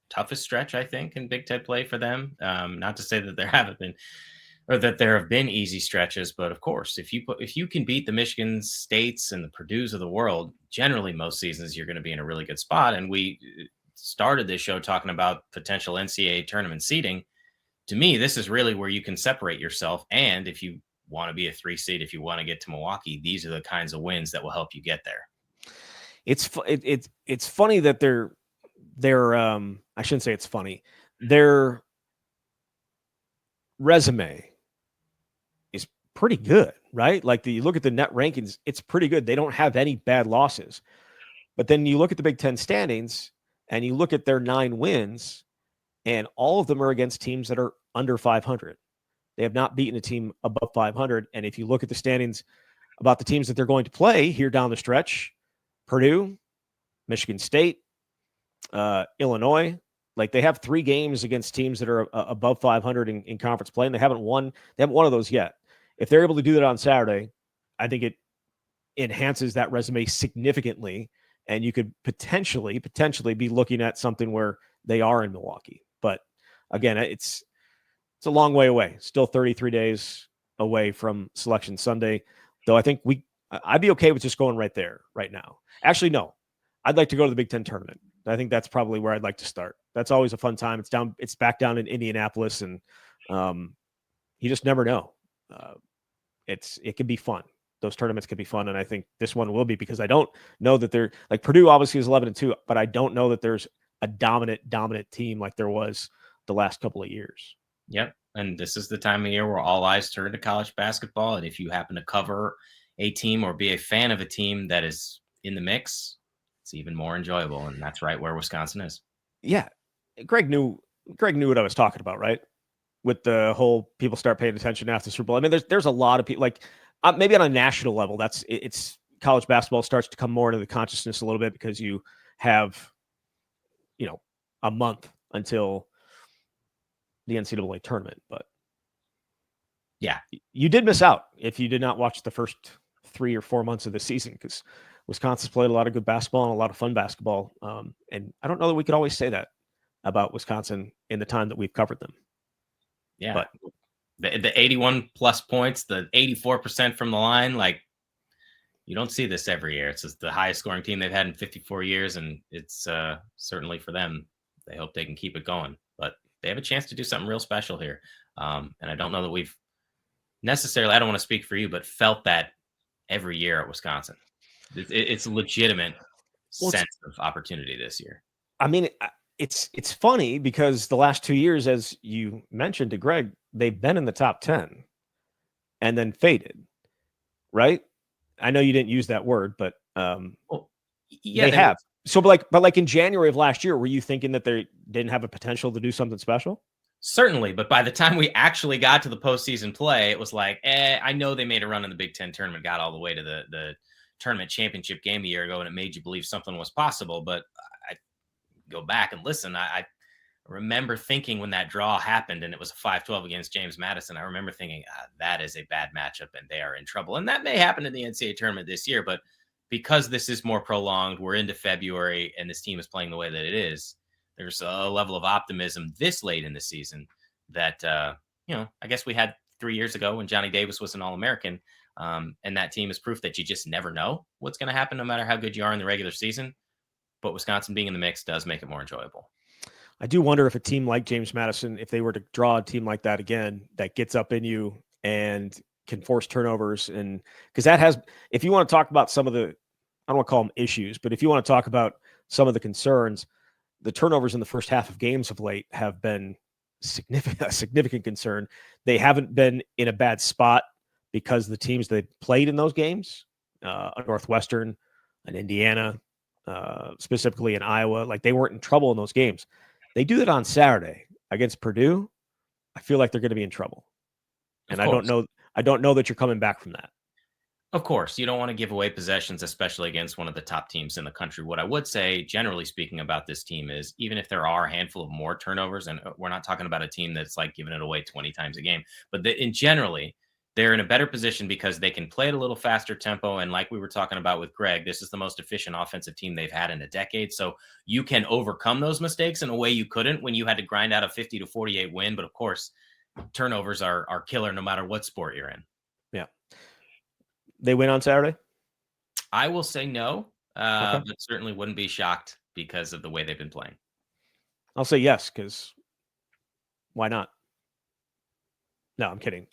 toughest stretch, I think, in Big Ten play for them. Not to say that there haven't been, or that there have been easy stretches, but of course, if you can beat the Michigan States and the Purdues of the world, generally most seasons you're going to be in a really good spot. And we started this show talking about potential NCAA tournament seeding. To me, this is really where you can separate yourself. And if you want to be a 3 seed, if you want to get to Milwaukee, these are the kinds of wins that will help you get there. It's funny that they're I shouldn't say it's funny. Their resume is pretty good, right? Like you look at the net rankings, it's pretty good. They don't have any bad losses. But then you look at the Big Ten standings and you look at their 9 wins, and all of them are against teams that are under 500. They have not beaten a team above 500. And if you look at the standings about the teams that they're going to play here down the stretch, Purdue, Michigan State, Illinois, like they have 3 games against teams that are above 500 in conference play, and they haven't won one of those yet. If they're able to do that on Saturday, I think it enhances that resume significantly, and you could potentially be looking at something where they are in Milwaukee. But again, it's a long way away. Still 33 days away from Selection Sunday, though I think I'd be okay with just going right there right now. Actually, no, I'd like to go to the Big Ten tournament. I think that's probably where I'd like to start. That's always a fun time. It's back down in Indianapolis, and you just never know. It can be fun. Those tournaments can be fun, and I think this one will be, because I don't know that they're like Purdue obviously is 11-2, but I don't know that there's a dominant team like there was the last couple of years. Yep. And this is the time of year where all eyes turn to college basketball. And if you happen to cover a team or be a fan of a team that is in the mix, it's even more enjoyable. And that's right where Wisconsin is. Yeah. Greg knew what I was talking about, right? With the whole people start paying attention after the Super Bowl. I mean, there's a lot of people, like maybe on a national level, it's college basketball starts to come more into the consciousness a little bit, because you have, a month until the NCAA tournament. But yeah, you did miss out if you did not watch the first 3 or 4 months of the season, because Wisconsin's played a lot of good basketball and a lot of fun basketball. And I don't know that we could always say that about Wisconsin in the time that we've covered them. Yeah. But the 81 plus points, the 84% from the line, like, you don't see this every year. It's just the highest scoring team they've had in 54 years. And it's certainly for them. They hope they can keep it going, but they have a chance to do something real special here. And I don't know that we've necessarily, I don't want to speak for you, but felt that every year at Wisconsin. It's a legitimate sense of opportunity this year. I mean, it's funny because the last 2 years, as you mentioned to Greg, they've been in the top 10 and then faded, right? I know you didn't use that word, but they have. So, but like in January of last year, were you thinking that they didn't have a potential to do something special? Certainly, but by the time we actually got to the postseason play, it was like, I know they made a run in the Big Ten tournament, got all the way to the tournament championship game a year ago, and it made you believe something was possible. But I go back and listen. I remember thinking when that draw happened and it was a 5-12 against James Madison, I remember thinking, that is a bad matchup and they are in trouble. And that may happen in the NCAA tournament this year, but because this is more prolonged, we're into February and this team is playing the way that it is, there's a level of optimism this late in the season that, I guess we had 3 years ago when Johnny Davis was an All-American. And that team is proof that you just never know what's going to happen no matter how good you are in the regular season. But Wisconsin being in the mix does make it more enjoyable. I do wonder if a team like James Madison, if they were to draw a team like that again, that gets up in you and can force turnovers. And because that has, if you want to talk about some of the, I don't want to call them issues, but if you want to talk about some of the concerns, the turnovers in the first half of games of late have been a significant concern. They haven't been in a bad spot because the teams they played in those games, Northwestern and Indiana, specifically in Iowa, like they weren't in trouble in those games. They do that on Saturday against Purdue. I feel like they're going to be in trouble. And I don't know that you're coming back from that. Of course, you don't want to give away possessions, especially against one of the top teams in the country. What I would say, generally speaking, about this team is even if there are a handful of more turnovers, and we're not talking about a team that's like giving it away 20 times a game, but generally, they're in a better position because they can play at a little faster tempo. And like we were talking about with Greg, this is the most efficient offensive team they've had in a decade. So you can overcome those mistakes in a way you couldn't when you had to grind out a 50-48 win. But of course, turnovers are killer no matter what sport you're in. Yeah. They win on Saturday? I will say no, but certainly wouldn't be shocked because of the way they've been playing. I'll say yes, because why not? No, I'm kidding.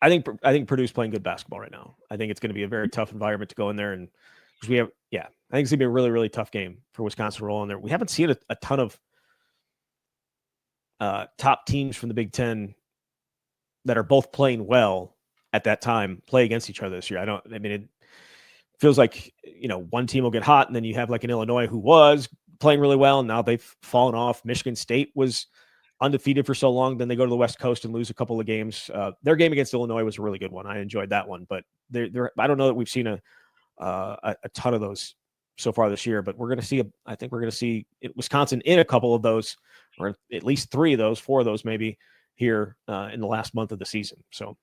I think Purdue's playing good basketball right now. I think it's going to be a very tough environment to go in there, and because I think it's going to be a really, really tough game for Wisconsin to roll in there. We haven't seen a ton of top teams from the Big Ten that are both playing well at that time play against each other this year. It feels like, one team will get hot, and then you have like an Illinois who was playing really well, and now they've fallen off. Michigan State was undefeated for so long, then they go to the West Coast and lose a couple of games. Their game against Illinois was a really good one. I enjoyed that one, but I don't know that we've seen a ton of those so far this year, but I think we're going to see Wisconsin in a couple of those, or at least 3 of those, 4 of those maybe here in the last month of the season. So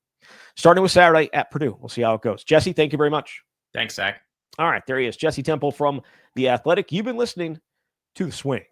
starting with Saturday at Purdue, we'll see how it goes. Jesse, thank you very much. Thanks, Zach. All right, there he is, Jesse Temple from The Athletic. You've been listening to The Swing.